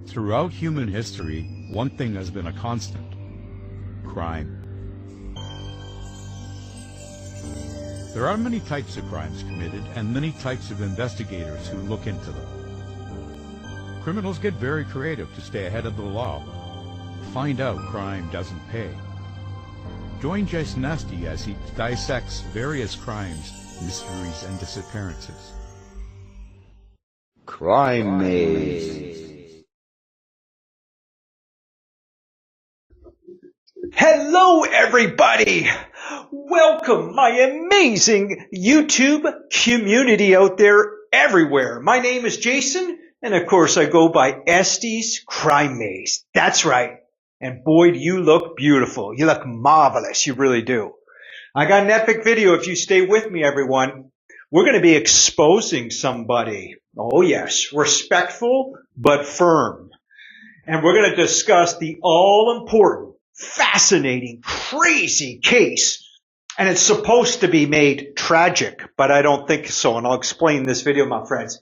Throughout human history, one thing has been a constant: crime. There are many types of crimes committed and many types of investigators who look into them. Criminals get very creative to stay ahead of the law. Find out crime doesn't pay. Join Jason Estey as he dissects various crimes, mysteries, and disappearances. Crime Maze. Hello everybody! Welcome my amazing YouTube community out there everywhere. My name is Jason, and of course I go by ESTEY'S Crime Maze. That's right. And boy, do you look beautiful. You look marvelous. You really do. I got an epic video if you stay with me, everyone. We're going to be exposing somebody. Oh yes, respectful but firm. And we're going to discuss the all-important, fascinating, crazy case. And it's supposed to be made tragic, but I don't think so. And I'll explain this video, my friends.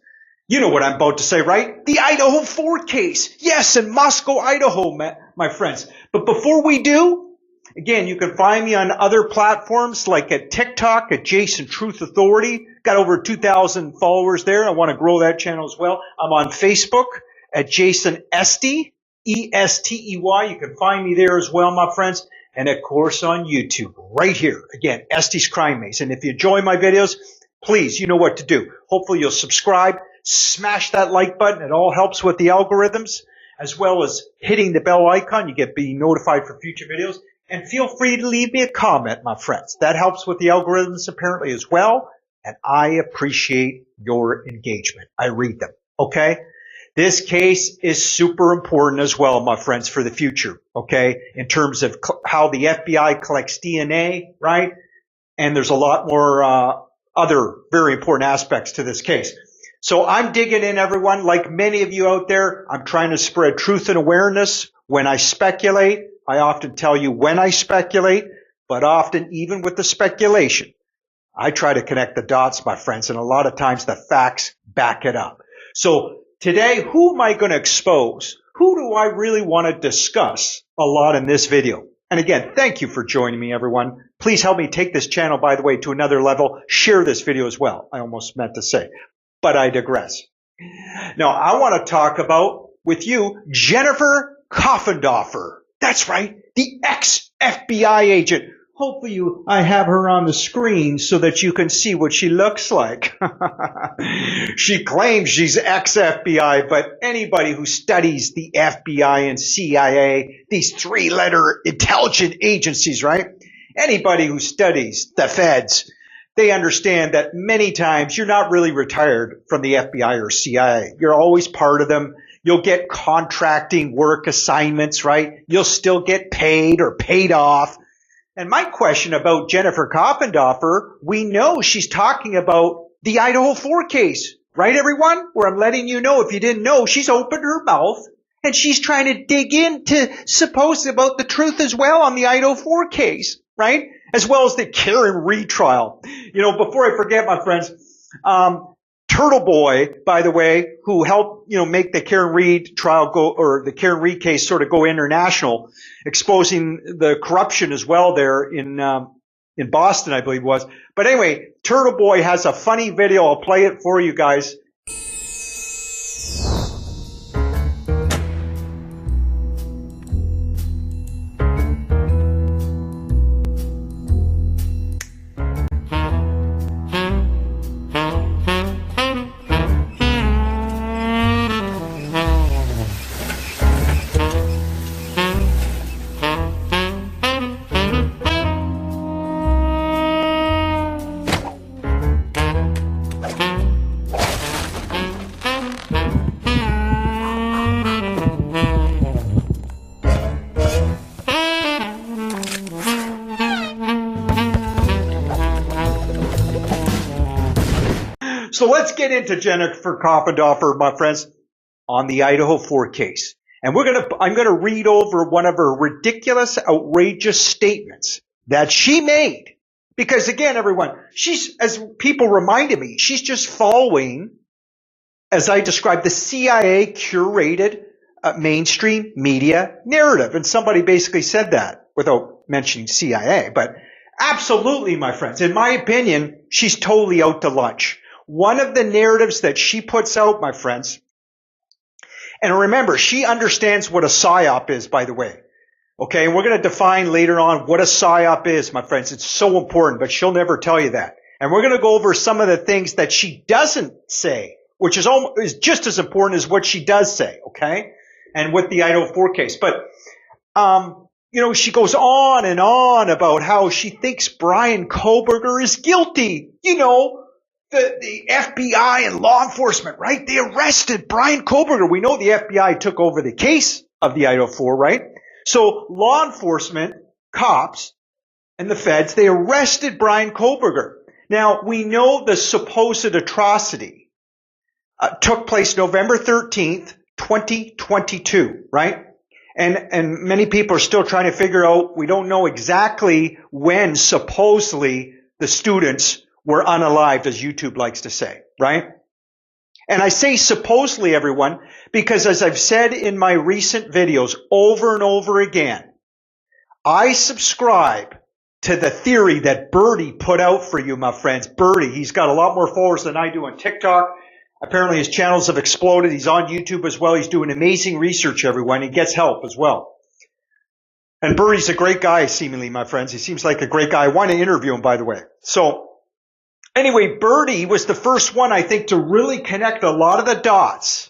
You know what I'm about to say, right? The IDAHO4 case. Yes, in Moscow, Idaho, my friends. But before we do, again, you can find me on other platforms like at TikTok, at Jason Truth Authority. Got over 2,000 followers there. I want to grow that channel as well. I'm on Facebook at Jason Estey, E-S-T-E-Y. You can find me there as well, my friends. And of course on YouTube, right here. Again, ESTEY'S Crime Maze. And if you enjoy my videos, please, you know what to do. Hopefully you'll subscribe, smash that like button. It all helps with the algorithms, as well as hitting the bell icon. You get being notified for future videos. And feel free to leave me a comment, my friends. That helps with the algorithms apparently as well. And I appreciate your engagement. I read them. Okay? This case is super important as well, my friends, for the future, okay, in terms of how the FBI collects DNA, right? And there's a lot more other very important aspects to this case. So I'm digging in, everyone. Like many of you out there, I'm trying to spread truth and awareness. When I speculate, I often tell you when I speculate, but often even with the speculation, I try to connect the dots, my friends, and a lot of times the facts back it up. So today, who am I going to expose? Who do I really want to discuss a lot in this video? And again, thank you for joining me, everyone. Please help me take this channel, by the way, to another level. Share this video as well. I almost meant to say, but I digress. Now, I want to talk about, with you, Jennifer Coffindaffer. That's right, the ex-FBI agent. Hopefully I have her on the screen so that you can see what she looks like. She claims she's ex-FBI, but anybody who studies the FBI and CIA, these three-letter intelligence agencies, right? Anybody who studies the feds, they understand that many times you're not really retired from the FBI or CIA. You're always part of them. You'll get contracting work assignments, right? You'll still get paid or paid off. And my question about Jennifer Coffindaffer, we know she's talking about the IDAHO4 case, right, everyone? Where I'm letting you know, if you didn't know, she's opened her mouth and she's trying to dig into supposedly about the truth as well on the IDAHO4 case, right? As well as the Karen Reed trial. You know, before I forget, my friends, Turtle Boy, by the way, who helped, make the Karen Reed trial go, or the Karen Reed case sort of go international, exposing the corruption as well there in Boston, I believe it was. But anyway, Turtle Boy has a funny video. I'll play it for you guys. So let's get into Jennifer Coffindaffer, my friends, on the IDAHO4 case. And I'm going to read over one of her ridiculous, outrageous statements that she made. Because again, everyone, she's, as people reminded me, she's just following, as I described, the CIA curated mainstream media narrative. And somebody basically said that without mentioning CIA. But absolutely, my friends, in my opinion, she's totally out to lunch. One of the narratives that she puts out, my friends, and remember, she understands what a PSYOP is, by the way. Okay, and we're going to define later on what a PSYOP is, my friends. It's so important, but she'll never tell you that. And we're going to go over some of the things that she doesn't say, which is just as important as what she does say, okay? And with the IDAHO4 case. But, she goes on and on about how she thinks Brian Kohberger is guilty. The FBI and law enforcement, right? They arrested Brian Kohberger. We know the FBI took over the case of the IDAHO4, right? So law enforcement, cops, and the feds, they arrested Brian Kohberger. Now, we know the supposed atrocity took place November 13th, 2022, right? And many people are still trying to figure out, we don't know exactly when supposedly the students were unalived, as YouTube likes to say, right? And I say supposedly, everyone, because as I've said in my recent videos over and over again, I subscribe to the theory that Birdie put out for you, my friends. Birdie, he's got a lot more followers than I do on TikTok. Apparently his channels have exploded. He's on YouTube as well. He's doing amazing research, everyone. He gets help as well. And Birdie's a great guy, seemingly, my friends. He seems like a great guy. I want to interview him, by the way. So anyway, Birdie was the first one, I think, to really connect a lot of the dots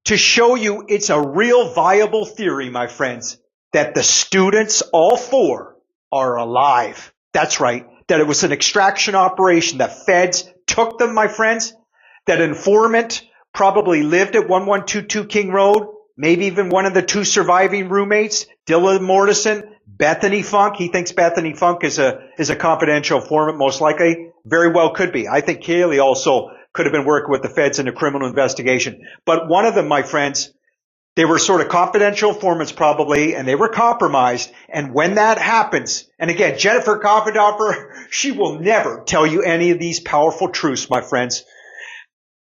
to show you it's a real viable theory, my friends, that the students, all four, are alive. That's right. That it was an extraction operation. The feds took them, my friends. That informant probably lived at 1122 King Road. Maybe even one of the two surviving roommates, Dylan Mortison, Bethany Funk. He thinks Bethany Funk is a confidential informant, most likely. Very well could be. I think Kaylee also could have been working with the feds in a criminal investigation. But one of them, my friends, they were sort of confidential informants probably, and they were compromised. And when that happens, and again, Jennifer Coffindaffer, she will never tell you any of these powerful truths, my friends.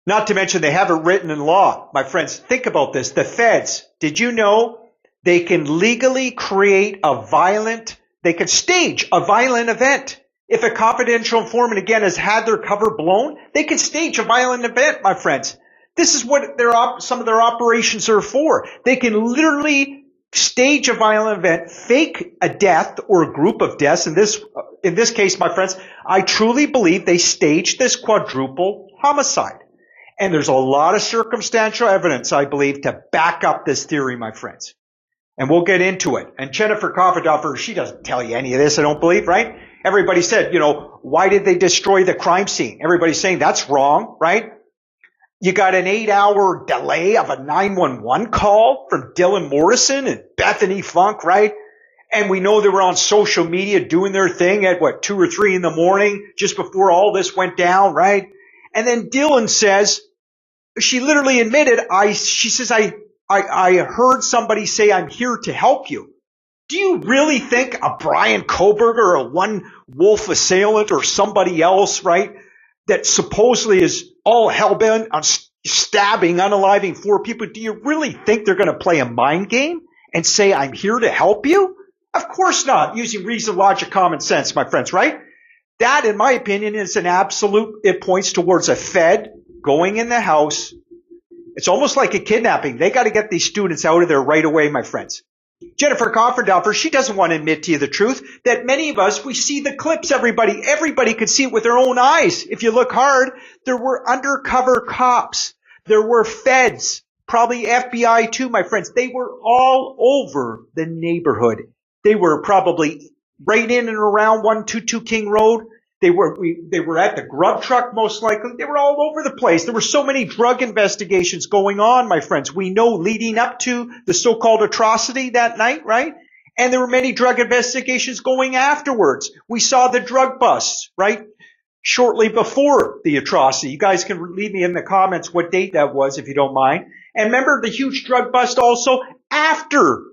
Not to mention they have it written in law. My friends, think about this. The feds, did you know they can legally create they can stage a violent event? If a confidential informant, again, has had their cover blown, they can stage a violent event, my friends. This is what some of their operations are for. They can literally stage a violent event, fake a death or a group of deaths. In this case, my friends, I truly believe they staged this quadruple homicide. And there's a lot of circumstantial evidence, I believe, to back up this theory, my friends. And we'll get into it. And Jennifer Coffindaffer, she doesn't tell you any of this, I don't believe, right? Everybody said, why did they destroy the crime scene? Everybody's saying that's wrong, right? You got an 8-hour delay of a 911 call from Dylan Mortison and Bethany Funk, right? And we know they were on social media doing their thing at 2 or 3 in the morning, just before all this went down, right? And then Dylan says, she literally admitted, she says, I heard somebody say, I'm here to help you. Do you really think a Brian Kohberger or a one wolf assailant or somebody else, right, that supposedly is all hell-bent on stabbing, unaliving 4 people, do you really think they're going to play a mind game and say, I'm here to help you? Of course not, using reason, logic, common sense, my friends, right? That, in my opinion, is an absolute, it points towards a Fed going in the house. It's almost like a kidnapping. They got to get these students out of there right away, my friends. Jennifer Coffindaffer, she doesn't want to admit to you the truth that many of us, we see the clips, everybody. Everybody could see it with their own eyes. If you look hard, there were undercover cops. There were feds, probably FBI too, my friends. They were all over the neighborhood. They were probably right in and around 122 King Road. They were at the grub truck, most likely. They were all over the place. There were so many drug investigations going on, my friends. We know leading up to the so-called atrocity that night, right? And there were many drug investigations going afterwards. We saw the drug busts, right? Shortly before the atrocity. You guys can leave me in the comments what date that was, if you don't mind. And remember the huge drug bust also after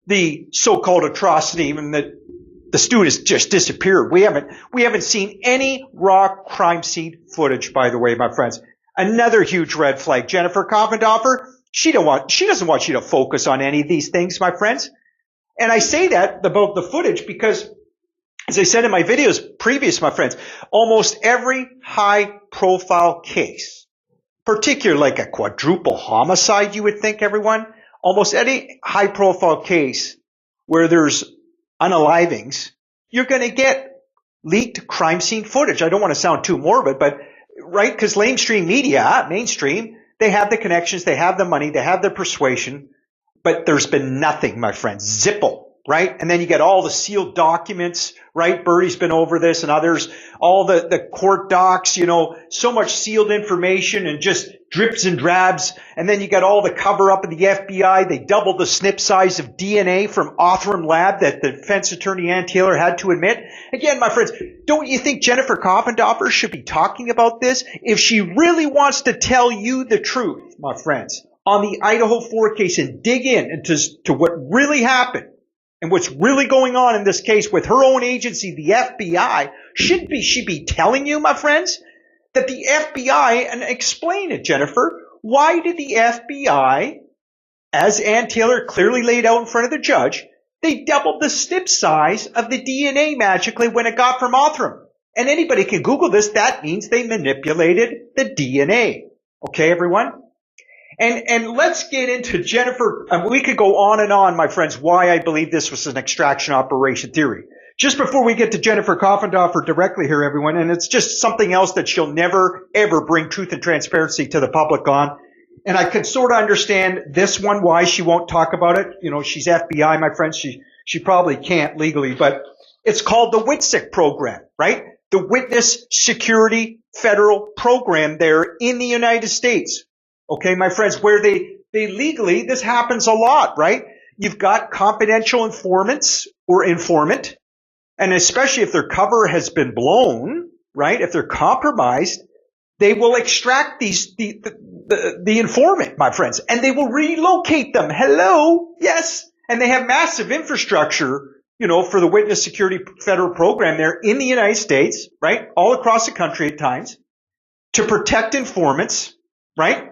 the so-called atrocity, when the students just disappeared. We haven't seen any raw crime scene footage, by the way, my friends. Another huge red flag. Jennifer Coffindaffer, She doesn't want you to focus on any of these things, my friends. And I say that about the footage because, as I said in my videos previous, my friends, almost every high-profile case, particularly like a quadruple homicide, you would think, everyone, almost any high-profile case where there's unalivings, you're going to get leaked crime scene footage. I don't want to sound too morbid, but right, because mainstream media, they have the connections, they have the money, they have the persuasion, but there's been nothing, my friends. Zippo, right? And then you get all the sealed documents, right? Bertie's been over this and others, all the court docs, so much sealed information and just drips and drabs. And then you got all the cover up of the FBI. They doubled the snip size of DNA from Othram Lab that the defense attorney Ann Taylor had to admit. Again, my friends, don't you think Jennifer Coffindaffer should be talking about this? If she really wants to tell you the truth, my friends, on the IDAHO4 case and dig into what really happened and what's really going on in this case with her own agency, the FBI, shouldn't she be telling you, my friends, that the FBI, and explain it, Jennifer, why did the FBI, as Ann Taylor clearly laid out in front of the judge, they doubled the snip size of the DNA magically when it got from Othram? And anybody can Google this. That means they manipulated the DNA. Okay, everyone? And let's get into Jennifer. We could go on and on, my friends, why I believe this was an extraction operation theory. Just before we get to Jennifer Coffindaffer directly here, everyone, and it's just something else that she'll never, ever bring truth and transparency to the public on. And I can sort of understand this one, why she won't talk about it. She's FBI, my friends. She probably can't legally, but it's called the WITSEC program, right? The Witness Security Federal Program there in the United States. Okay, my friends, where they legally, this happens a lot, right? You've got confidential informants or informant, and especially if their cover has been blown, right? If they're compromised, they will extract the informant, my friends, and they will relocate them. Hello? Yes. And they have massive infrastructure, for the Witness Security Federal Program there in the United States, right? All across the country at times to protect informants, right?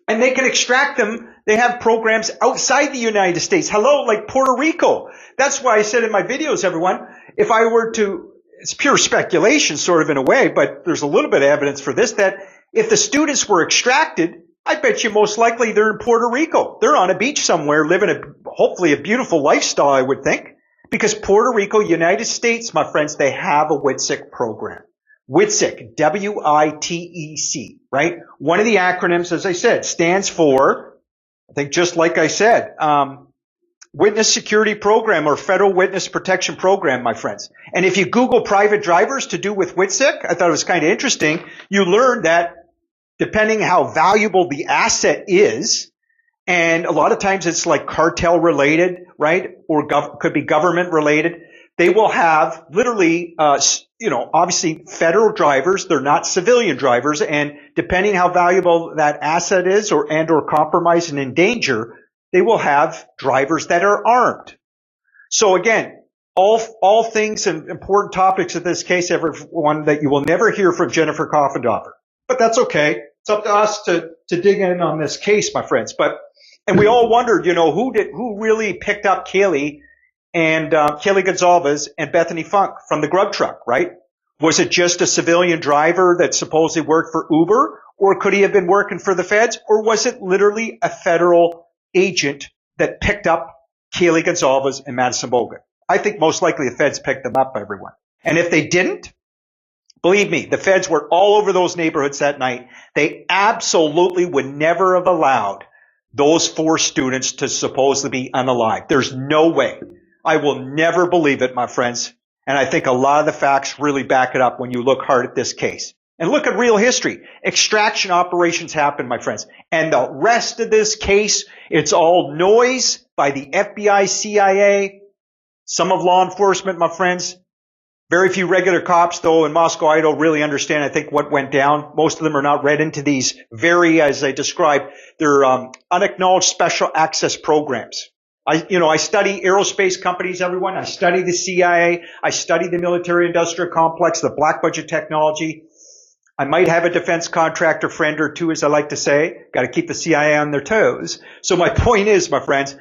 And they can extract them. They have programs outside the United States. Hello, like Puerto Rico. That's why I said in my videos, everyone, if I were to, it's pure speculation sort of in a way, but there's a little bit of evidence for this, that if the students were extracted, I bet you most likely they're in Puerto Rico. They're on a beach somewhere living hopefully a beautiful lifestyle, I would think. Because Puerto Rico, United States, my friends, they have a WITSEC program. WITSEC, W-I-T-E-C, right? One of the acronyms, as I said, stands for, I think just like I said, Witness Security Program or Federal Witness Protection Program, my friends. And if you Google private drivers to do with WITSEC, I thought it was kind of interesting. You learn that depending how valuable the asset is, and a lot of times it's like cartel related, right? Or could be government related. They will have literally, obviously federal drivers. They're not civilian drivers. And depending how valuable that asset is or compromised and in danger, they will have drivers that are armed. So again, all things and important topics in this case, everyone, that you will never hear from Jennifer Coffindaffer. But that's okay. It's up to us to dig in on this case, my friends. And we all wondered, who really picked up Kaylee and Kaylee Gonzalez and Bethany Funk from the grub truck, right? Was it just a civilian driver that supposedly worked for Uber, or could he have been working for the feds, or was it literally a federal agent that picked up Kaylee Gonzalez and Madison Bogan? I think most likely the feds picked them up, everyone. And if they didn't, believe me, the feds were all over those neighborhoods that night. They absolutely would never have allowed those 4 students to supposedly be unalived. There's no way. I will never believe it, my friends. And I think a lot of the facts really back it up when you look hard at this case. And look at real history. Extraction operations happen, my friends. And the rest of this case, it's all noise by the FBI, CIA, some of law enforcement, my friends. Very few regular cops, though, in Moscow, Idaho, really understand, I think, what went down. Most of them are not read into these very, as I described, they're unacknowledged special access programs. I study aerospace companies, everyone. I study the CIA. I study the military-industrial complex, the black budget technology. I might have a defense contractor friend or two, as I like to say. Got to keep the CIA on their toes. So my point is, my friends,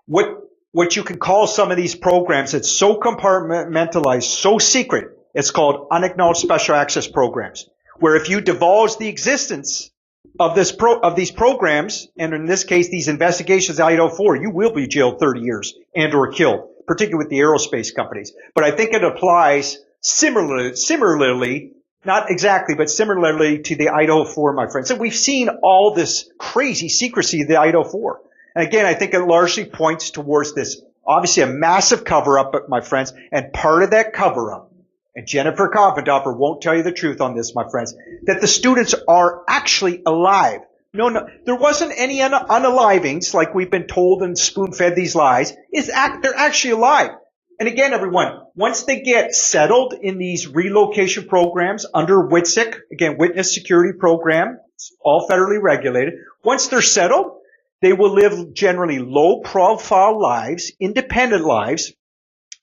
what you can call some of these programs, it's so compartmentalized, so secret, it's called unacknowledged special access programs, where if you divulge the existence of these programs, and in this case, these investigations, IDAHO4, you will be jailed 30 years and or killed, particularly with the aerospace companies. But I think it applies similarly, not exactly, but similarly to the IDAHO4, my friends. And we've seen all this crazy secrecy of the IDAHO4. And again, I think it largely points towards this, obviously a massive cover-up, my friends, and part of that cover-up, and Jennifer Coffindaffer won't tell you the truth on this, my friends, that the students are actually alive. No, there wasn't any unalivings like we've been told and spoon-fed these lies. They're actually alive. And again, everyone, once they get settled in these relocation programs under WITSEC, again, Witness Security Program, it's all federally regulated. Once they're settled, they will live generally low-profile lives, independent lives.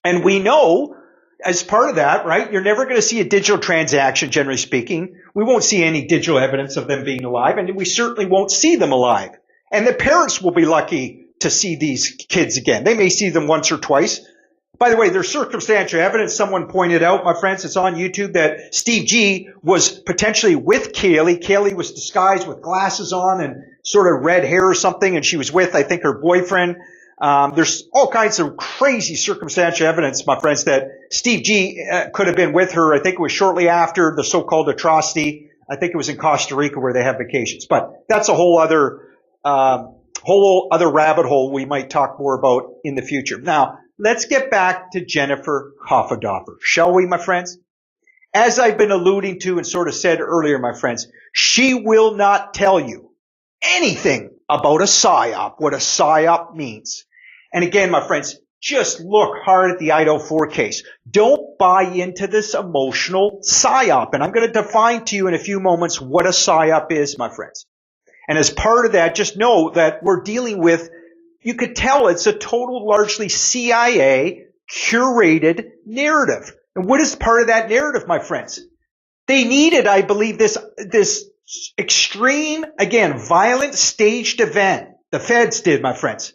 And we know, as part of that, right, you're never going to see a digital transaction, generally speaking. We won't see any digital evidence of them being alive, and we certainly won't see them alive. And the parents will be lucky to see these kids again. They may see them once or twice. By the way, there's circumstantial evidence. Someone pointed out, my friends, it's on YouTube, that Steve G was potentially with Kaylee. Kaylee was disguised with glasses on and sort of red hair or something, and she was with, I think, her boyfriend. There's all kinds of crazy circumstantial evidence, my friends, that Steve G could have been with her. I think it was shortly after the so-called atrocity. I think it was in Costa Rica where they have vacations. But that's a whole other rabbit hole we might talk more about in the future. Now, let's get back to Jennifer Coffindaffer, shall we, my friends? As I've been alluding to and sort of said earlier, my friends, she will not tell you anything about a PSYOP, what a PSYOP means. And again, my friends, just look hard at the IDAHO4 case. Don't buy into this emotional PSYOP. And I'm going to define to you in a few moments what a PSYOP is, my friends. And as part of that, just know that we're dealing with, you could tell it's a total, largely CIA curated narrative. And what is part of that narrative, my friends? They needed, I believe, this extreme, again, violent staged event. The feds did, my friends.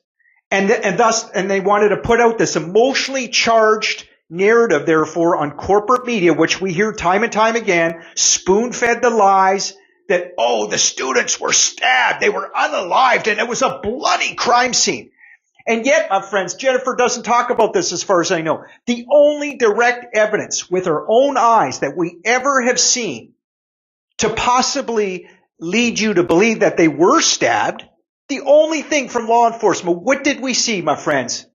And they wanted to put out this emotionally charged narrative, therefore, on corporate media, which we hear time and time again, spoon-fed the lies that, oh, the students were stabbed, they were unalived, and it was a bloody crime scene. And yet, my friends, Jennifer doesn't talk about this as far as I know. The only direct evidence with her own eyes that we ever have seen to possibly lead you to believe that they were stabbed, the only thing from law enforcement, what did we see, my friends?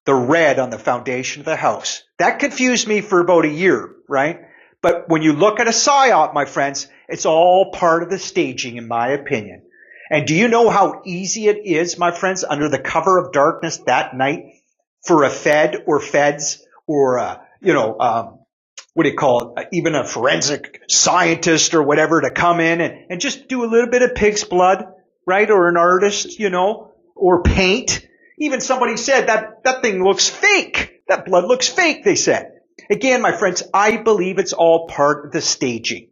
The red on the foundation of the house. That confused me for about a year, right? But when you look at a PSYOP, my friends, it's all part of the staging, in my opinion. And do you know how easy it is, my friends, under the cover of darkness that night for a Fed or feds or, what do you call it, even a forensic scientist or whatever to come in and just do a little bit of pig's blood, right? Or an artist, or paint. Even somebody said that thing looks fake. That blood looks fake, they said. Again, my friends, I believe it's all part of the staging.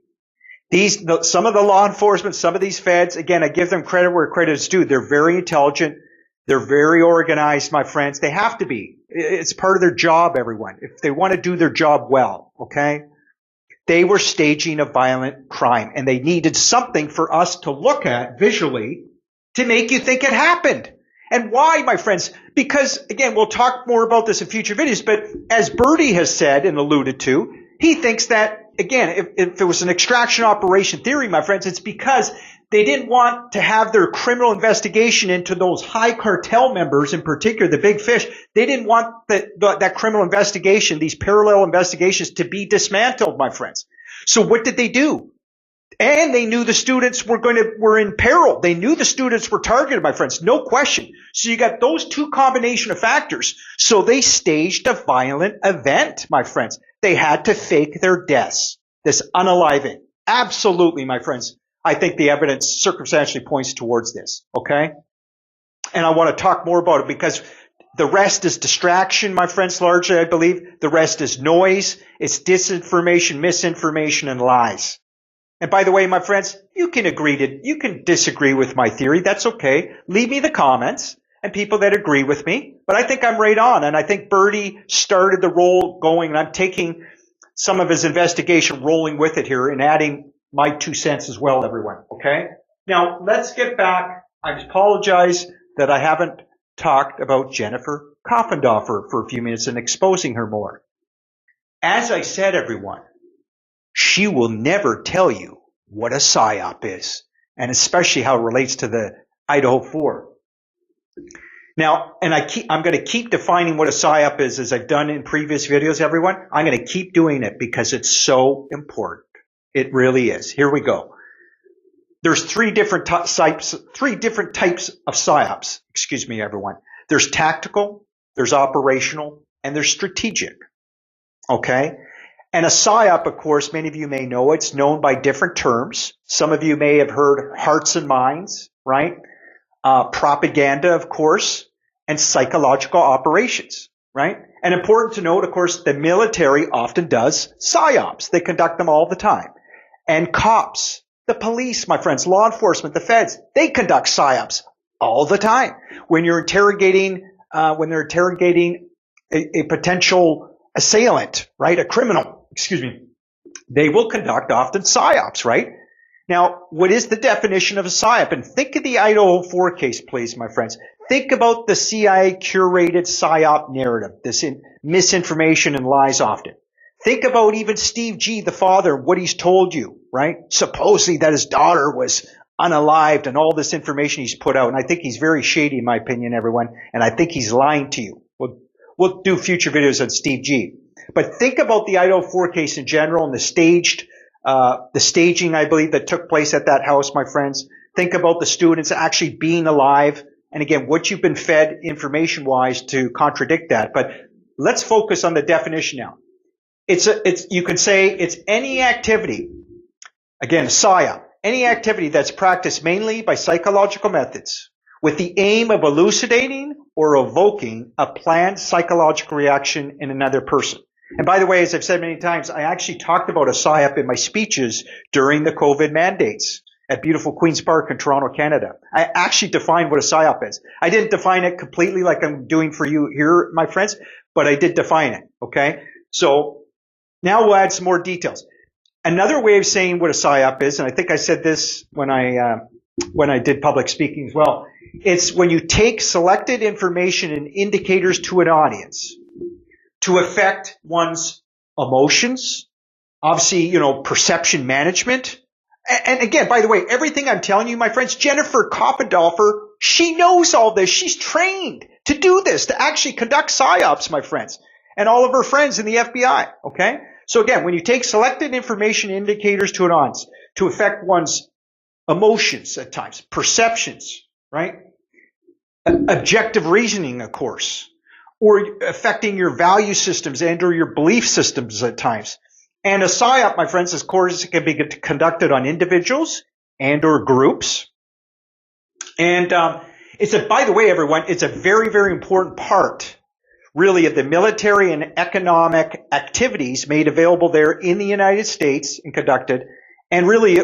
Some of the law enforcement, some of these feds, again, I give them credit where credit is due. They're very intelligent. They're very organized, my friends. They have to be. It's part of their job, everyone, if they want to do their job well, okay? They were staging a violent crime, and they needed something for us to look at visually to make you think it happened. And why, my friends? Because, again, we'll talk more about this in future videos, but as Bertie has said and alluded to, he thinks that, again, if it was an extraction operation theory, my friends, it's because they didn't want to have their criminal investigation into those high cartel members, in particular, the big fish. They didn't want that criminal investigation, these parallel investigations, to be dismantled, my friends. So what did they do? And they knew the students were in peril. They knew the students were targeted, my friends, no question. So you got those two combination of factors. So they staged a violent event, my friends. They had to fake their deaths, this unaliving. Absolutely, my friends. I think the evidence circumstantially points towards this, okay? And I want to talk more about it because the rest is distraction, my friends, largely, I believe. The rest is noise. It's disinformation, misinformation, and lies. And by the way, my friends, you can disagree with my theory. That's okay. Leave me the comments and people that agree with me. But I think I'm right on. And I think Birdie started the roll going, and I'm taking some of his investigation, rolling with it here and adding my 2 cents as well, everyone. Okay? Now, let's get back. I apologize that I haven't talked about Jennifer Coffindaffer for a few minutes and exposing her more. As I said, everyone, she will never tell you what a PSYOP is, and especially how it relates to the IDAHO4. Now, and I'm going to keep defining what a PSYOP is as I've done in previous videos, everyone. I'm going to keep doing it because it's so important. It really is. Here we go. There's three different types of PSYOPs. Excuse me, everyone. There's tactical, there's operational, and there's strategic. Okay? And a PSYOP, of course, many of you may know, it's known by different terms. Some of you may have heard hearts and minds, right? Propaganda, of course, and psychological operations, right? And important to note, of course, the military often does PSYOPs. They conduct them all the time. And cops, the police, my friends, law enforcement, the feds, they conduct PSYOPs all the time. When they're interrogating a potential assailant, right? A criminal, excuse me. They will conduct often PSYOPs, right? Now, what is the definition of a PSYOP? And think of the IDAHO4 case, please, my friends. Think about the CIA curated PSYOP narrative, this misinformation and lies often. Think about even Steve G, the father, what he's told you, right? Supposedly that his daughter was unalived and all this information he's put out. And I think he's very shady, in my opinion, everyone. And I think he's lying to you. We'll do future videos on Steve G. But think about the IDAHO4 case in general and the staging, I believe, that took place at that house, my friends. Think about the students actually being alive. And again, what you've been fed information-wise to contradict that. But let's focus on the definition now. You can say it's any activity, again, a PSYOP, any activity that's practiced mainly by psychological methods with the aim of elucidating or evoking a planned psychological reaction in another person. And by the way, as I've said many times, I actually talked about a PSYOP in my speeches during the COVID mandates at beautiful Queen's Park in Toronto, Canada. I actually defined what a PSYOP is. I didn't define it completely like I'm doing for you here, my friends, but I did define it, okay? So now we'll add some more details. Another way of saying what a PSYOP is, and I think I said this when I did public speaking as well, it's when you take selected information and indicators to an audience to affect one's emotions, obviously, perception management. And again, by the way, everything I'm telling you, my friends, Jennifer Coffindaffer, she knows all this. She's trained to do this, to actually conduct PSYOPs, my friends, and all of her friends in the FBI, okay? So again, when you take selected information indicators to an audience to affect one's emotions at times, perceptions, right? Objective reasoning, of course, or affecting your value systems and or your belief systems at times. And a PSYOP, my friends, of course, can be conducted on individuals and or groups. And by the way, everyone, it's a very, very important part, really, of the military and economic activities made available there in the United States and conducted. And really,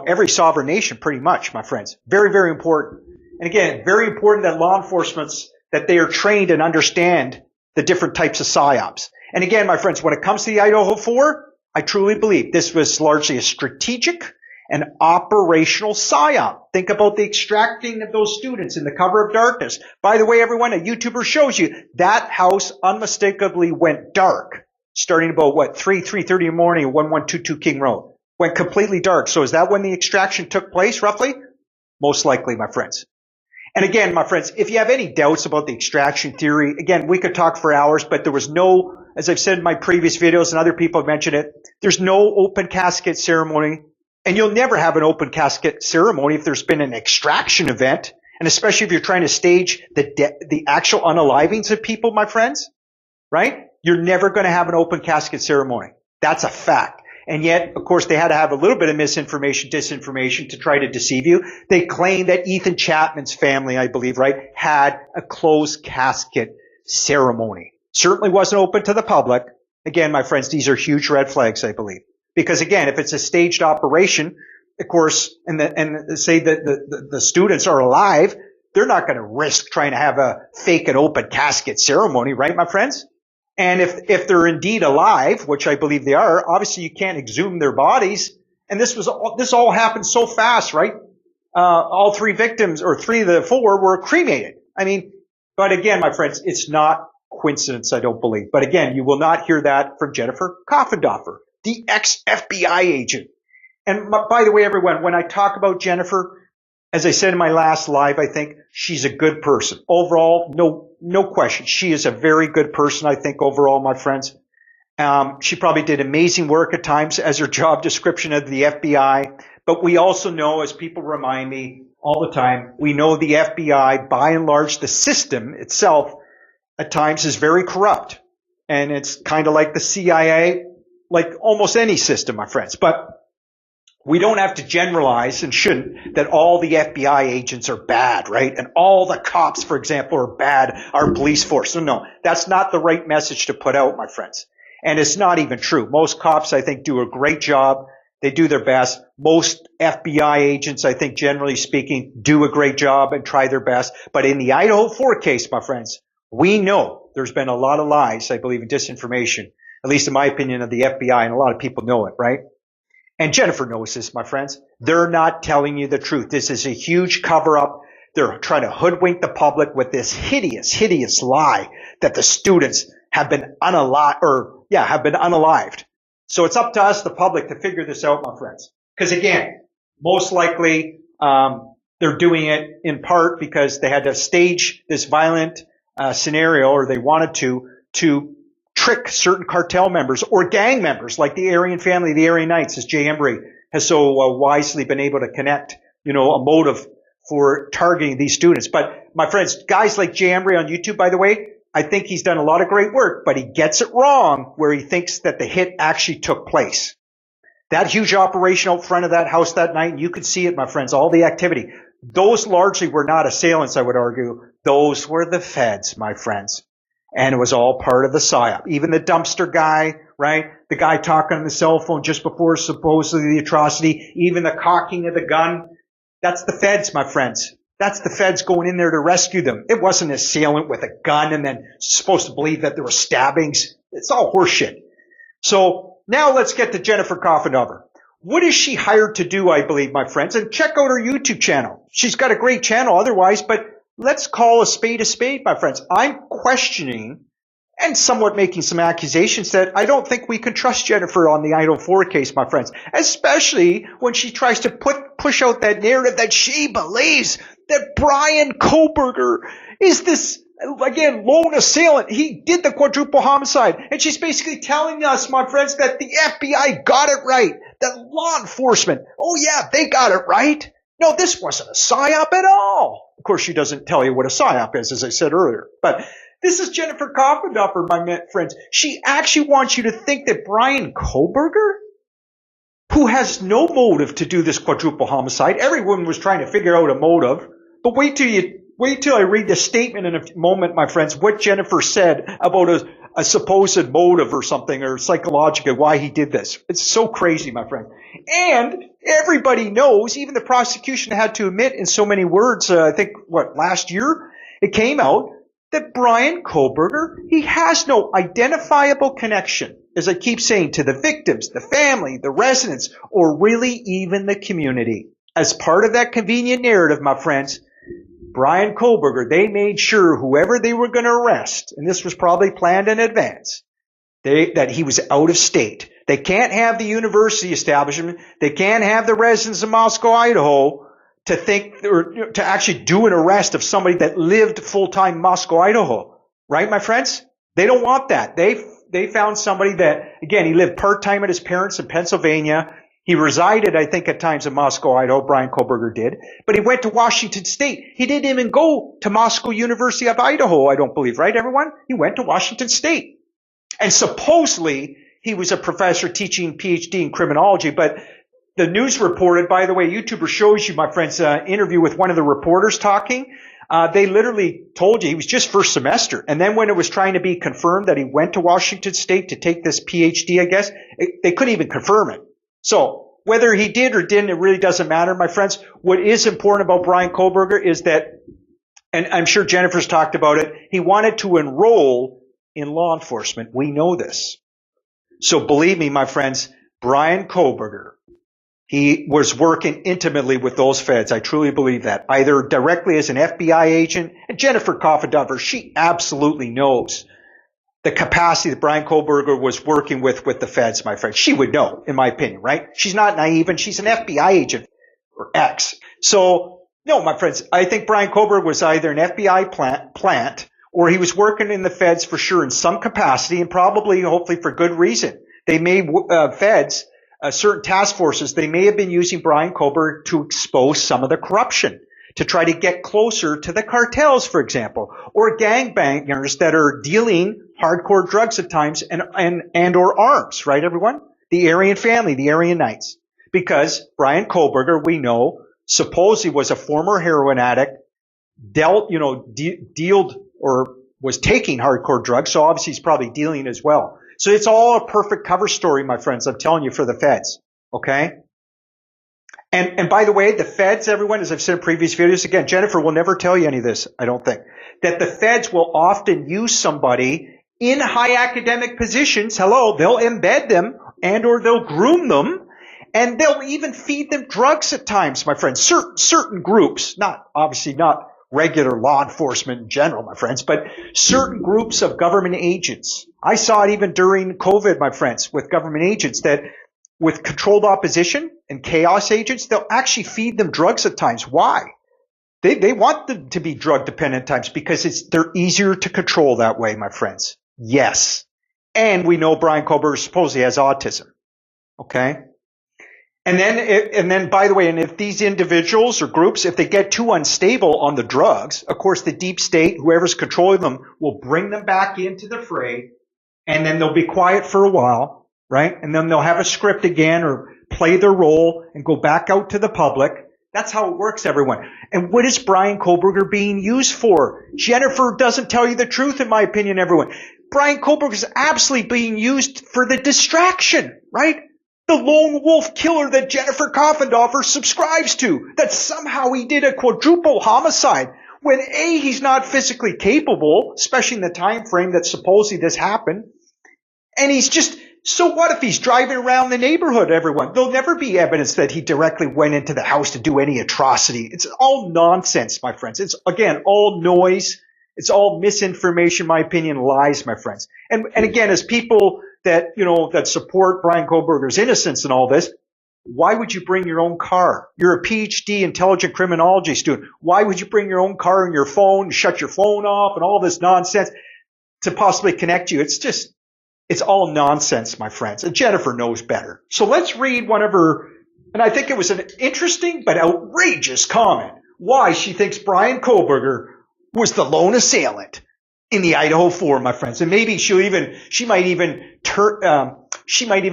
every sovereign nation, pretty much, my friends. Very, very important. And again, very important that law enforcement, that they are trained and understand the different types of PSYOPs. And again, my friends, when it comes to the IDAHO4, I truly believe this was largely a strategic and operational PSYOP. Think about the extracting of those students in the cover of darkness. By the way, everyone, a YouTuber shows you that house unmistakably went dark, starting about, 3:30 in the morning, 1122 King Road. Went completely dark. So is that when the extraction took place, roughly? Most likely, my friends. And again, my friends, if you have any doubts about the extraction theory, again, we could talk for hours, but there was no, as I've said in my previous videos and other people have mentioned it, there's no open casket ceremony, and you'll never have an open casket ceremony if there's been an extraction event, and especially if you're trying to stage the actual unalivings of people, my friends, right? You're never going to have an open casket ceremony. That's a fact. And yet, of course, they had to have a little bit of misinformation, disinformation to try to deceive you. They claimed that Ethan Chapman's family, I believe, right, had a closed casket ceremony. Certainly wasn't open to the public. Again, my friends, these are huge red flags, I believe. Because again, if it's a staged operation, of course, and say that the students are alive, they're not going to risk trying to have a fake and open casket ceremony, right, my friends? And if they're indeed alive, which I believe they are, obviously you can't exhume their bodies. And this all happened so fast, right? All three victims, or three of the four, were cremated. I mean, but again, my friends, it's not coincidence, I don't believe. But again, you will not hear that from Jennifer Coffindaffer, the ex-FBI agent. And by the way, everyone, when I talk about Jennifer, as I said in my last live, I think she's a good person. Overall, no question. She is a very good person, I think, overall, my friends. She probably did amazing work at times as her job description of the FBI. But we also know, as people remind me all the time, we know the FBI, by and large, the system itself, at times is very corrupt. And it's kind of like the CIA, like almost any system, my friends. But we don't have to generalize, and shouldn't, that all the FBI agents are bad, right? And all the cops, for example, are bad, our police force. No, that's not the right message to put out, my friends. And it's not even true. Most cops, I think, do a great job. They do their best. Most FBI agents, I think, generally speaking, do a great job and try their best. But in the IDAHO4 case, my friends, we know there's been a lot of lies, I believe, and disinformation, at least in my opinion, of the FBI, and a lot of people know it, right? And Jennifer knows this, my friends. They're not telling you the truth. This is a huge cover-up. They're trying to hoodwink the public with this hideous, hideous lie that the students have been unalived. So it's up to us, the public, to figure this out, my friends. Because again, most likely, they're doing it in part because they had to stage this violent scenario, or they wanted to trick certain cartel members or gang members, like the Aryan family, the Aryan Knights, as Jay Embry has so wisely been able to connect, a motive for targeting these students. But my friends, guys like Jay Embry on YouTube, by the way, I think he's done a lot of great work, but he gets it wrong where he thinks that the hit actually took place. That huge operation out front of that house that night, you could see it, my friends, all the activity. Those largely were not assailants, I would argue. Those were the feds, my friends. And it was all part of the psyop. Even the dumpster guy, right? The guy talking on the cell phone just before supposedly the atrocity, even the cocking of the gun. That's the feds, my friends. That's the feds going in there to rescue them. It wasn't an assailant with a gun and then supposed to believe that there were stabbings. It's all horseshit. So now let's get to Jennifer Coffindaffer. What is she hired to do, I believe, my friends? And check out her YouTube channel. She's got a great channel otherwise, but let's call a spade, my friends. I'm questioning and somewhat making some accusations that I don't think we can trust Jennifer on the IDAHO4 case, my friends, especially when she tries to push out that narrative that she believes that Brian Kohberger is this, again, lone assailant. He did the quadruple homicide. And she's basically telling us, my friends, that the FBI got it right, that law enforcement, oh yeah, they got it right. No, this wasn't a psyop at all. Of course, she doesn't tell you what a psyop is, as I said earlier. But this is Jennifer Coffindaffer, my friends. She actually wants you to think that Brian Kohberger, who has no motive to do this quadruple homicide, everyone was trying to figure out a motive. But wait till I read the statement in a moment, my friends, what Jennifer said about a supposed motive or something, or psychologically why he did this. It's so crazy, my friend. And everybody knows, even the prosecution had to admit in so many words, I think, last year, it came out that Brian Kohberger, he has no identifiable connection, as I keep saying, to the victims, the family, the residents, or really even the community. As part of that convenient narrative, my friends, Brian Kohberger, they made sure whoever they were going to arrest, and this was probably planned in advance, that he was out of state. They can't have the university establishment. They can't have the residents of Moscow, Idaho, to think or to actually do an arrest of somebody that lived full-time in Moscow, Idaho. Right, my friends? They don't want that. They found somebody that, again, he lived part-time at his parents' in Pennsylvania. He resided, I think, at times in Moscow, Idaho. Brian Kohberger did. But he went to Washington State. He didn't even go to Moscow University of Idaho, I don't believe. Right, everyone? He went to Washington State. And supposedly, he was a professor teaching PhD in criminology. But the news reported, by the way, YouTuber shows you, my friends, interview with one of the reporters talking. They literally told you he was just first semester. And then when it was trying to be confirmed that he went to Washington State to take this PhD, I guess, they couldn't even confirm it. So whether he did or didn't, it really doesn't matter, my friends. What is important about Brian Kohberger is that, and I'm sure Jennifer's talked about it, he wanted to enroll in law enforcement. We know this. So believe me, my friends, Brian Kohberger, he was working intimately with those feds. I truly believe that. Either directly as an FBI agent, and Jennifer Coffindaffer, she absolutely knows the capacity that Brian Kohberger was working with the feds, my friend. She would know, in my opinion, right? She's not naive, and she's an FBI agent, or ex. So, no, my friends, I think Brian Kohberger was either an FBI plant or he was working in the feds for sure in some capacity, and probably, hopefully, for good reason. They may, feds, certain task forces, they may have been using Brian Kohberger to expose some of the corruption, to try to get closer to the cartels, for example, or gangbangers that are dealing hardcore drugs at times and or arms, right, everyone? The Aryan family, the Aryan Knights. Because Brian Kohberger, we know, supposedly was a former heroin addict, dealt or was taking hardcore drugs, so obviously he's probably dealing as well. So it's all a perfect cover story, my friends, I'm telling you, for the feds, okay? And by the way, the feds, everyone, as I've said in previous videos, again, Jennifer will never tell you any of this, I don't think, that the feds will often use somebody in high academic positions, they'll embed them and or they'll groom them, and they'll even feed them drugs at times, my friends. Certain groups, obviously not regular law enforcement in general, my friends, but certain groups of government agents. I saw it even during COVID, my friends, with government agents, that with controlled opposition and chaos agents, they'll actually feed them drugs at times. Why? They want them to be drug dependent at times because they're easier to control that way, my friends. Yes. And we know Brian Kohberger supposedly has autism. Okay? And then, by the way, and if these individuals or groups, if they get too unstable on the drugs, of course, the deep state, whoever's controlling them, will bring them back into the fray, and then they'll be quiet for a while, right? And then they'll have a script again or play their role and go back out to the public. That's how it works, everyone. And what is Brian Kohberger being used for? Jennifer doesn't tell you the truth, in my opinion, everyone. Brian Kohberger is absolutely being used for the distraction, right? The lone wolf killer that Jennifer Coffindaffer subscribes to, that somehow he did a quadruple homicide when A, he's not physically capable, especially in the time frame that supposedly this happened, and he's just, so what if he's driving around the neighborhood, everyone? There'll never be evidence that he directly went into the house to do any atrocity. It's all nonsense, my friends. It's, again, all noise. It's all misinformation, my opinion, lies, my friends. And again, as people that, that support Brian Kohberger's innocence and all this, why would you bring your own car? You're a PhD intelligent criminology student. Why would you bring your own car and your phone, shut your phone off and all this nonsense to possibly connect you? It's all nonsense, my friends. And Jennifer knows better. So let's read one of her, and I think it was an interesting but outrageous comment, why she thinks Brian Kohberger was the lone assailant in the IDAHO4, my friends. And maybe she might even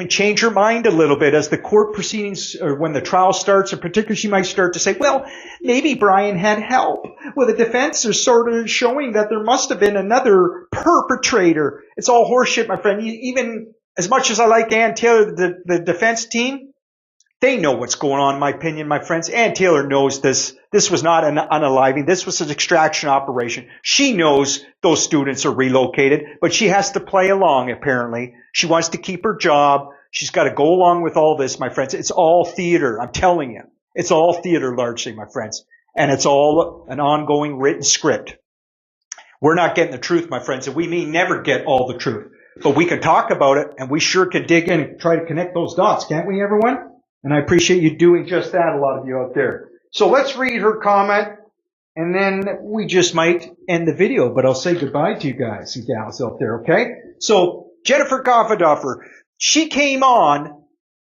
change her mind a little bit as the court proceedings, or when the trial starts in particular, she might start to say, well, maybe Brian had help. Well, the defense is sort of showing that there must have been another perpetrator. It's all horseshit, my friend. Even as much as I like Ann Taylor, the defense team, they know what's going on, in my opinion, my friends. Ann Taylor knows this. This was not an unaliving. This was an extraction operation. She knows those students are relocated, but she has to play along, apparently. She wants to keep her job. She's got to go along with all this, my friends. It's all theater, I'm telling you. It's all theater, largely, my friends. And it's all an ongoing written script. We're not getting the truth, my friends, and we may never get all the truth. But we can talk about it, and we sure can dig in and try to connect those dots, can't we, everyone? And I appreciate you doing just that, a lot of you out there. So let's read her comment, and then we just might end the video, but I'll say goodbye to you guys and gals out there, okay? So Jennifer Coffindaffer, she came on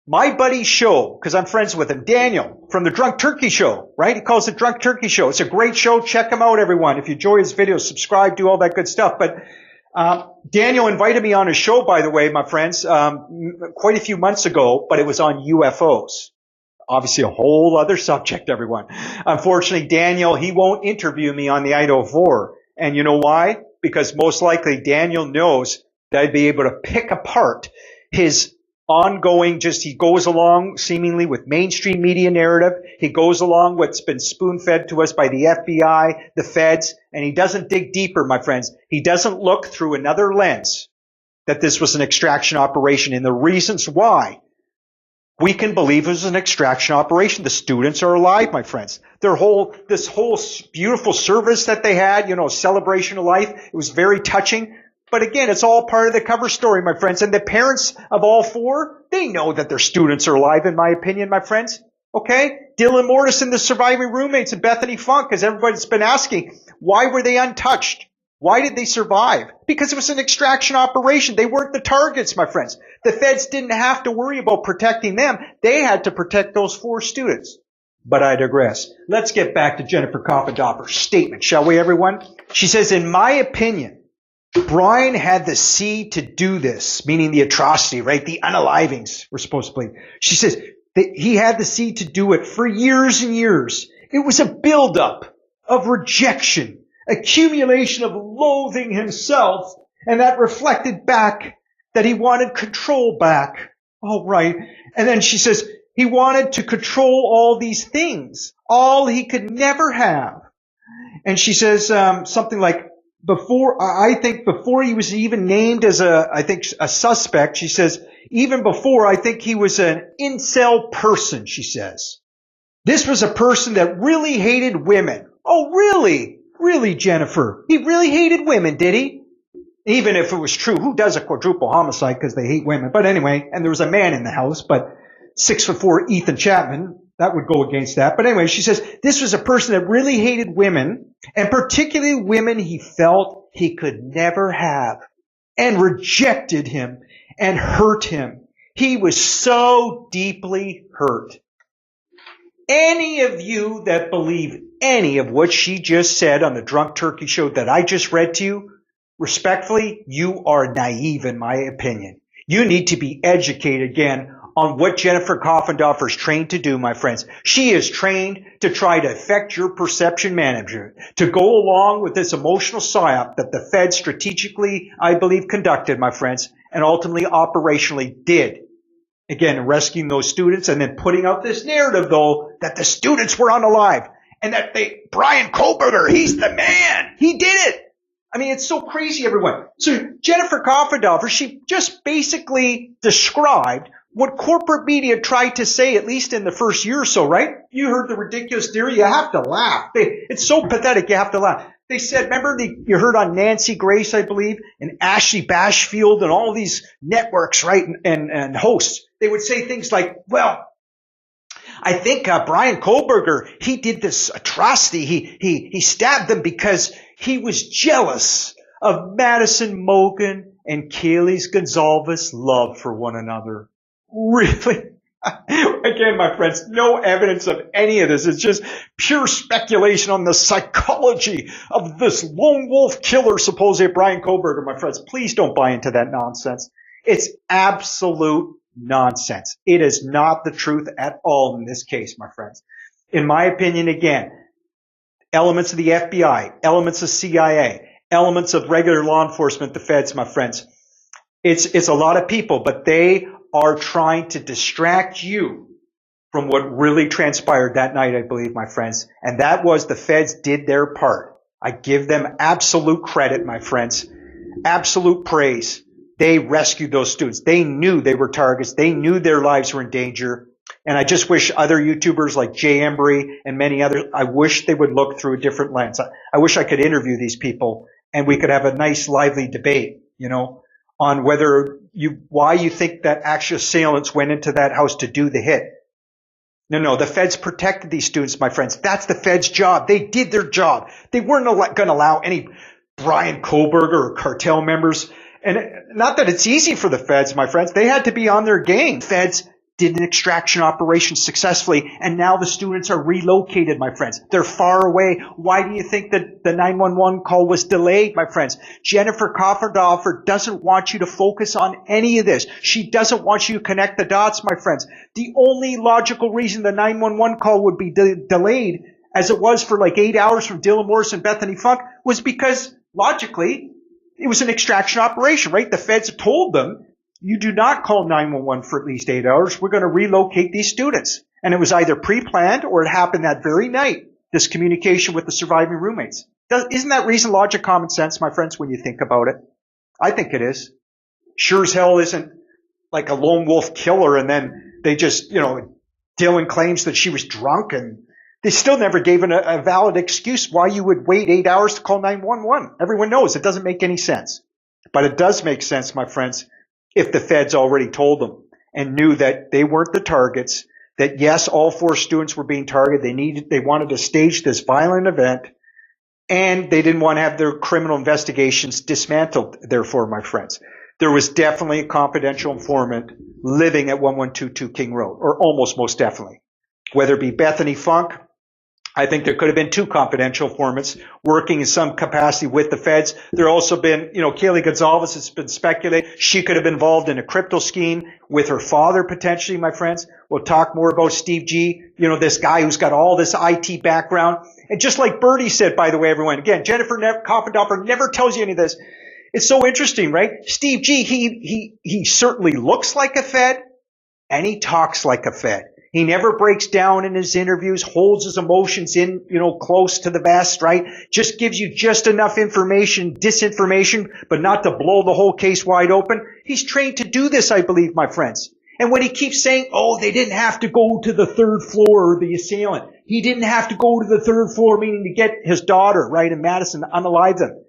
my buddy's show, because I'm friends with him, Daniel, from the Drunk Turkey Show, right? He calls it Drunk Turkey Show. It's a great show. Check him out, everyone. If you enjoy his videos, subscribe, do all that good stuff. But Daniel invited me on his show, by the way, my friends, quite a few months ago, but it was on UFOs. obviously a whole other subject, everyone. Unfortunately, Daniel, he won't interview me on the IDAHO4. And you know why? Because most likely Daniel knows that I'd be able to pick apart his ongoing, he goes along seemingly with mainstream media narrative. He goes along what's been spoon-fed to us by the FBI, the feds, and he doesn't dig deeper, my friends. He doesn't look through another lens that this was an extraction operation, and the reasons why we can believe it was an extraction operation. The students are alive, my friends. This whole beautiful service that they had, celebration of life, it was very touching. But again, it's all part of the cover story, my friends. And the parents of all four, they know that their students are alive, in my opinion, my friends. Okay? Dylan Mortis and the surviving roommates and Bethany Funk, as everybody's been asking, why were they untouched? Why did they survive? Because it was an extraction operation. They weren't the targets, my friends. The feds didn't have to worry about protecting them. They had to protect those four students. But I digress. Let's get back to Jennifer Coffindaffer's statement, shall we, everyone? She says, in my opinion, Bryan had the seed to do this, meaning the atrocity, right? The unalivings were supposed to be. She says that he had the seed to do it for years and years. It was a buildup of rejection, accumulation of loathing himself, and that reflected back that he wanted control back. All right. And then she says he wanted to control all these things, all he could never have. And she says something like, before he was even named as a suspect, she says, even before, I think he was an incel person, she says. This was a person that really hated women. Oh, really? Really, Jennifer? He really hated women, did he? Even if it was true, who does a quadruple homicide because they hate women? But anyway, and there was a man in the house, but 6'4" Ethan Chapman, that would go against that. But anyway, she says, this was a person that really hated women, and particularly women he felt he could never have, and rejected him and hurt him. He was so deeply hurt. Any of you that believe any of what she just said on the Drunk Turkey show that I just read to you, respectfully, you are naive in my opinion. You need to be educated again on what Jennifer Coffindaffer is trained to do, my friends. She is trained to try to affect your perception management, to go along with this emotional psyop that the Fed strategically, I believe, conducted, my friends, and ultimately operationally did. Again, rescuing those students and then putting out this narrative, though, that the students were unalive and that Brian Kohberger, he's the man. He did it. I mean, it's so crazy, everyone. So Jennifer Coffindaffer, she just basically described what corporate media tried to say, at least in the first year or so, right? You heard the ridiculous theory. You have to laugh. It's so pathetic. You have to laugh. They said, remember you heard on Nancy Grace, I believe, and Ashley Bashfield and all these networks, right? And hosts. They would say things like, well, I think Brian Kohberger, he did this atrocity. He stabbed them because he was jealous of Madison Mogen and Kaylee Gonzalez's love for one another. Really? Again, my friends, no evidence of any of this. It's just pure speculation on the psychology of this lone wolf killer, supposedly Brian Kohberger, my friends. Please don't buy into that nonsense. It's absolute nonsense. It is not the truth at all in this case, my friends. In my opinion, again, elements of the FBI, elements of CIA, elements of regular law enforcement, the feds, my friends. It's a lot of people, but they are trying to distract you from what really transpired that night, I believe, my friends. And that was the feds did their part. I give them absolute credit, my friends. Absolute praise. They rescued those students. They knew they were targets. They knew their lives were in danger. And I just wish other YouTubers like Jay Embry and many others, I wish they would look through a different lens. I wish I could interview these people and we could have a nice, lively debate, on why you think that actual assailants went into that house to do the hit. No, the feds protected these students, my friends. That's the feds' job. They did their job. They weren't going to allow any Brian Kohberger or cartel members. And not that it's easy for the feds, my friends. They had to be on their game. Feds did an extraction operation successfully, and now the students are relocated, my friends. They're far away. Why do you think that the 911 call was delayed, my friends? Jennifer Coffindaffer doesn't want you to focus on any of this. She doesn't want you to connect the dots, my friends. The only logical reason the 911 call would be delayed, as it was for like 8 hours from Dylan Morris and Bethany Funk, was because, logically, it was an extraction operation, right? The feds told them, you do not call 911 for at least 8 hours. We're going to relocate these students. And it was either pre-planned or it happened that very night, this communication with the surviving roommates. Isn't that reason, logic, common sense, my friends, when you think about it? I think it is. Sure as hell isn't like a lone wolf killer and then they just, Dylan claims that she was drunk and they still never gave a valid excuse why you would wait 8 hours to call 911. Everyone knows it doesn't make any sense. But it does make sense, my friends, if the feds already told them and knew that they weren't the targets, that yes, all 4 students were being targeted. They wanted to stage this violent event, and they didn't want to have their criminal investigations dismantled. Therefore, my friends, there was definitely a confidential informant living at 1122 King Road, or almost most definitely. Whether it be Bethany Funk, I think there could have been 2 confidential informants working in some capacity with the feds. There also been, Kaylee Gonzalez has been speculated. She could have been involved in a crypto scheme with her father potentially, my friends. We'll talk more about Steve G, this guy who's got all this IT background. And just like Birdie said, by the way, everyone, again, Jennifer Coffindaffer never tells you any of this. It's so interesting, right? Steve G, he certainly looks like a Fed and he talks like a Fed. He never breaks down in his interviews, holds his emotions in, close to the vest, right? Just gives you just enough information, disinformation, but not to blow the whole case wide open. He's trained to do this, I believe, my friends. And when he keeps saying, they didn't have to go to the 3rd floor, the assailant. He didn't have to go to the 3rd floor, meaning to get his daughter, right, in Madison, unalive them.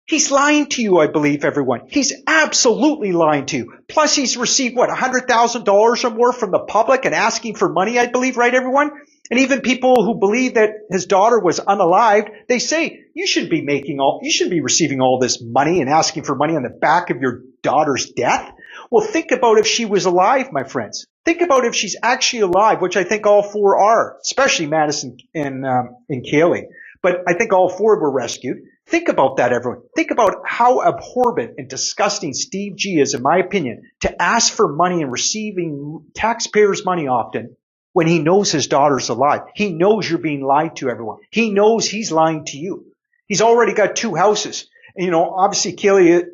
He's lying to you, I believe, everyone. He's absolutely lying to you. Plus, he's received, $100,000 or more from the public and asking for money, I believe, right, everyone? And even people who believe that his daughter was unalived, they say, you shouldn't be receiving all this money and asking for money on the back of your daughter's death. Well, think about if she was alive, my friends. Think about if she's actually alive, which I think all 4 are, especially Madison and Kaylee. But I think all 4 were rescued. Think about that, everyone. Think about how abhorrent and disgusting Steve G is, in my opinion, to ask for money and receiving taxpayers' money often when he knows his daughter's alive. He knows you're being lied to, everyone. He knows he's lying to you. He's already got 2 houses. And, obviously, Kaylee,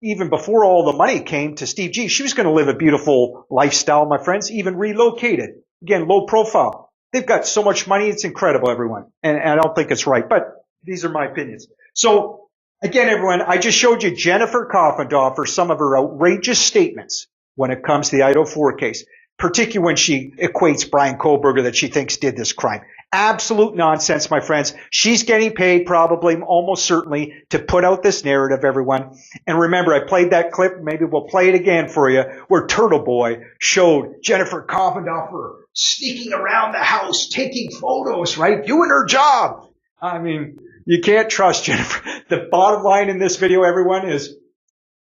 even before all the money came to Steve G, she was going to live a beautiful lifestyle, my friends, even relocated. Again, low profile. They've got so much money, it's incredible, everyone. And I don't think it's right, but these are my opinions. So, again, everyone, I just showed you Jennifer Coffindaffer, some of her outrageous statements when it comes to the IDAHO4 case, particularly when she equates Brian Kohberger that she thinks did this crime. Absolute nonsense, my friends. She's getting paid probably, almost certainly, to put out this narrative, everyone. And remember, I played that clip. Maybe we'll play it again for you, where Turtle Boy showed Jennifer Coffindaffer sneaking around the house, taking photos, right? Doing her job. I mean, you can't trust Jennifer. The bottom line in this video, everyone, is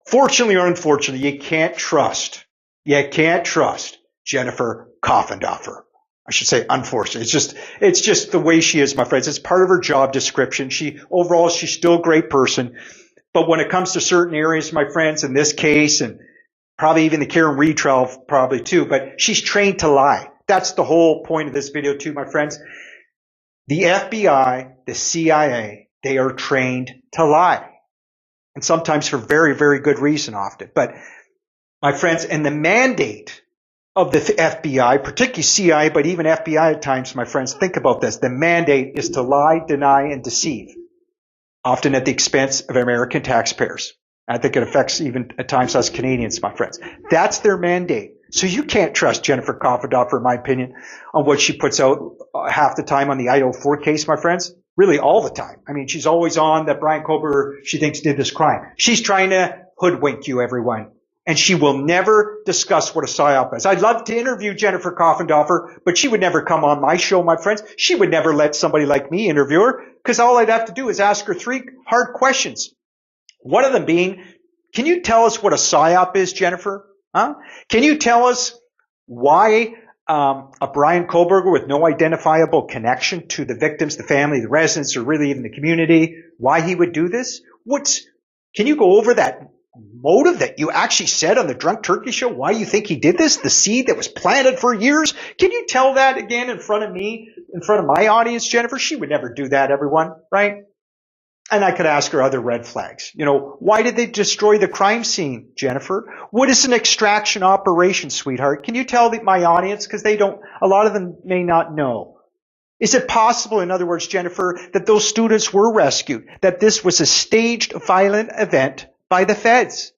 fortunately or unfortunately, you can't trust Jennifer Coffindaffer. I should say, unfortunately. It's just the way she is, my friends. It's part of her job description. Overall, she's still a great person. But when it comes to certain areas, my friends, in this case, and probably even the Karen Reed trial, probably too, but she's trained to lie. That's the whole point of this video too, my friends. The FBI, the CIA, they are trained to lie. And sometimes for very, very good reason often. But, my friends, and the mandate of the FBI, particularly CIA, but even FBI at times, my friends, think about this. The mandate is to lie, deny, and deceive, often at the expense of American taxpayers. I think it affects even at times us Canadians, my friends. That's their mandate. So you can't trust Jennifer Coffindaffer, in my opinion, on what she puts out half the time on the IDAHO4 case, my friends. Really all the time. I mean, she's always on that Brian Kohberger, she thinks, did this crime. She's trying to hoodwink you, everyone. And she will never discuss what a PSYOP is. I'd love to interview Jennifer Coffindaffer, but she would never come on my show, my friends. She would never let somebody like me interview her, because all I'd have to do is ask her 3 hard questions. One of them being, can you tell us what a PSYOP is, Jennifer? Huh? Can you tell us why a Brian Kohberger with no identifiable connection to the victims, the family, the residents, or really even the community, why he would do this? Can you go over that motive that you actually said on the Drunk Turkey Show, why you think he did this, the seed that was planted for years? Can you tell that again in front of me, in front of my audience, Jennifer? She would never do that, everyone, right? And I could ask her other red flags. Why did they destroy the crime scene, Jennifer? What is an extraction operation, sweetheart? Can you tell my audience? Because a lot of them may not know. Is it possible, in other words, Jennifer, that those students were rescued, that this was a staged violent event by the feds?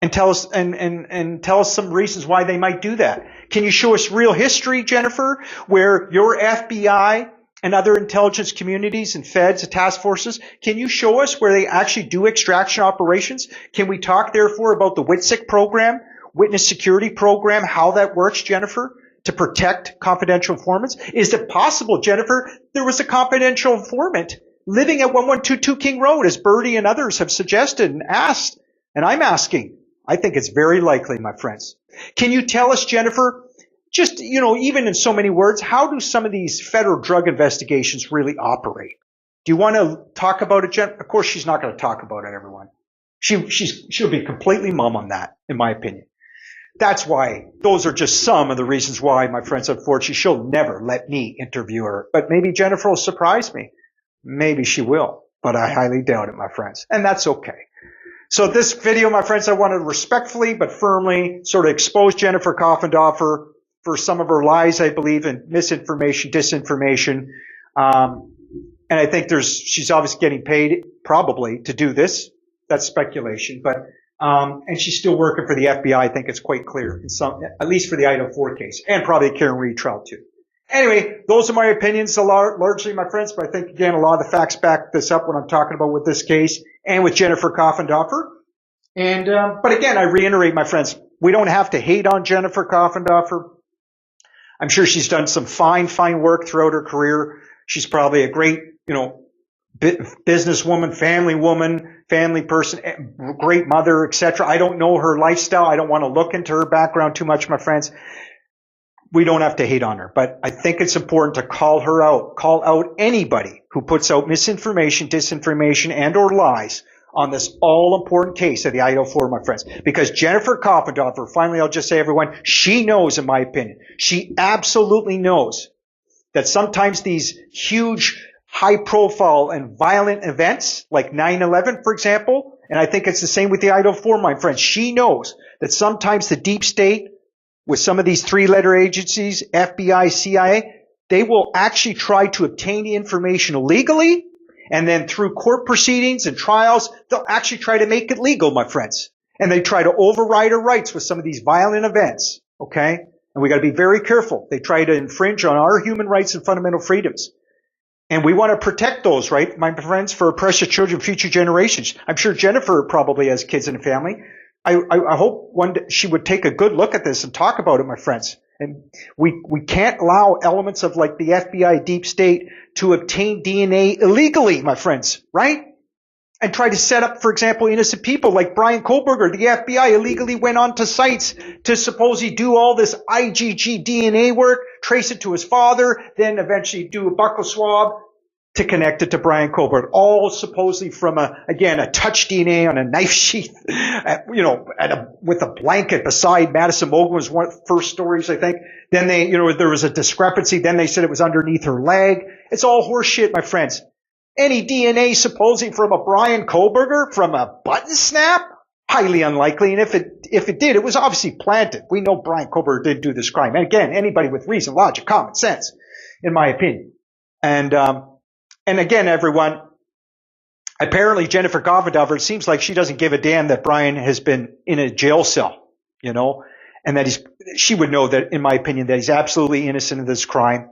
And tell us some reasons why they might do that. Can you show us real history, Jennifer, where your FBI and other intelligence communities and feds and task forces, can you show us where they actually do extraction operations? Can we talk, therefore, about the WITSEC program, Witness Security Program, how that works, Jennifer, to protect confidential informants? Is it possible, Jennifer, there was a confidential informant living at 1122 King Road, as Bertie and others have suggested and asked? And I'm asking. I think it's very likely, my friends. Can you tell us, Jennifer, just, even in so many words, how do some of these federal drug investigations really operate? Do you want to talk about it, Jen? Of course, she's not going to talk about it, everyone. She'll be completely mum on that, in my opinion. That's why, those are just some of the reasons why, my friends, unfortunately, she'll never let me interview her. But maybe Jennifer will surprise me. Maybe she will, but I highly doubt it, my friends. And that's okay. So this video, my friends, I want to respectfully but firmly sort of expose Jennifer Coffindaffer for some of her lies, I believe, and misinformation, disinformation. And I think she's obviously getting paid probably to do this. That's speculation. But, and she's still working for the FBI. I think it's quite clear, at least for the IDAHO4 case, and probably the Karen Reed trial too. Anyway, those are my opinions largely, my friends, but I think, again, a lot of the facts back this up when I'm talking about with this case and with Jennifer Coffindaffer. And, but again, I reiterate, my friends, we don't have to hate on Jennifer Coffindaffer. I'm sure she's done some fine work throughout her career. She's probably a great, businesswoman, family person, great mother, etc. I don't know her lifestyle. I don't want to look into her background too much, my friends. We don't have to hate on her, but I think it's important to call out anybody who puts out misinformation, disinformation, and or lies on this all-important case of the IDAHO4, my friends. Because Jennifer Coffindaffer, finally I'll just say, everyone, she knows, in my opinion, she absolutely knows that sometimes these huge, high-profile and violent events, like 9/11, for example, and I think it's the same with the IDAHO4, my friends, she knows that sometimes the deep state, with some of these three-letter agencies, FBI, CIA, they will actually try to obtain the information illegally, and then through court proceedings and trials, they'll actually try to make it legal, my friends. And they try to override our rights with some of these violent events, okay? And we got to be very careful. They try to infringe on our human rights and fundamental freedoms. And we want to protect those, right, my friends, for our precious children, future generations. I'm sure Jennifer probably has kids and a family. I hope one day she would take a good look at this and talk about it, my friends. And we can't allow elements of like the FBI deep state to obtain DNA illegally, my friends, right? And try to set up, for example, innocent people like Brian Kohberger. The FBI illegally went onto sites to supposedly do all this IgG DNA work, trace it to his father, then eventually do a buccal swab to connect it to Brian Kohberger, all supposedly from a touch DNA on a knife sheath, with a blanket beside Madison Mogen was one of the first stories, I think. Then there was a discrepancy. Then they said it was underneath her leg. It's all horseshit, my friends. Any DNA supposedly from a Brian Kohberger, from a button snap? Highly unlikely. And if it did, it was obviously planted. We know Brian Kohberger did do this crime. And again, anybody with reason, logic, common sense, in my opinion. And again, everyone, apparently Jennifer Coffindaffer, it seems like she doesn't give a damn that Bryan has been in a jail cell, and that she would know that, in my opinion, that he's absolutely innocent of this crime.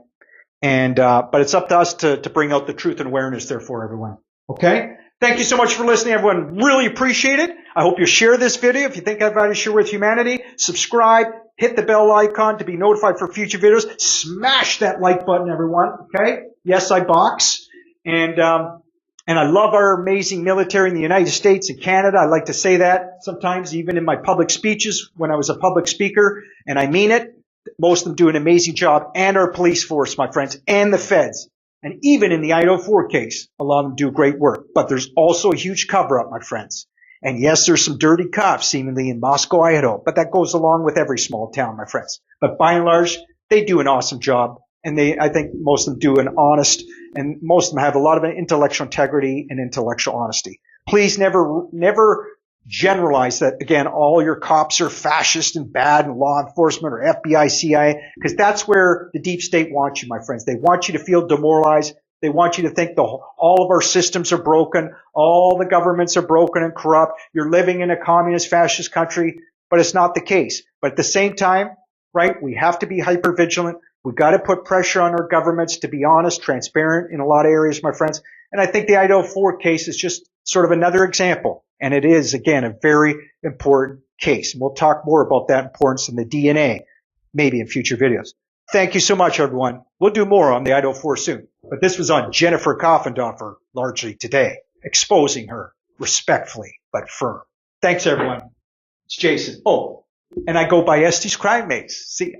And, but it's up to us to bring out the truth and awareness there for everyone. Okay? Thank you so much for listening, everyone. Really appreciate it. I hope you share this video. If you think I've value to share with humanity, subscribe, hit the bell icon to be notified for future videos. Smash that like button, everyone. Okay? Yes, I box. And And I love our amazing military in the United States and Canada. I like to say that sometimes even in my public speeches when I was a public speaker, and I mean it. Most of them do an amazing job, and our police force, my friends, and the feds. And even in the IDAHO4 case, a lot of them do great work. But there's also a huge cover-up, my friends. And yes, there's some dirty cops seemingly in Moscow, Idaho, but that goes along with every small town, my friends. But by and large, they do an awesome job. And I think most of them do an honest, and most of them have a lot of intellectual integrity and intellectual honesty. Please never generalize that, again, all your cops are fascist and bad and law enforcement or FBI, CIA, because that's where the deep state wants you, my friends. They want you to feel demoralized. They want you to think all of our systems are broken, all the governments are broken and corrupt. You're living in a communist fascist country, but it's not the case. But at the same time, right, we have to be hyper vigilant. We've got to put pressure on our governments to be honest, transparent in a lot of areas, my friends. And I think the IDAHO4 case is just sort of another example. And it is, again, a very important case. And we'll talk more about that importance in the DNA, maybe in future videos. Thank you so much, everyone. We'll do more on the IDAHO4 soon. But this was on Jennifer Coffindaffer largely today, exposing her respectfully but firm. Thanks, everyone. It's Jason. Oh, and I go by ESTEY'S Crime Maze. See ya.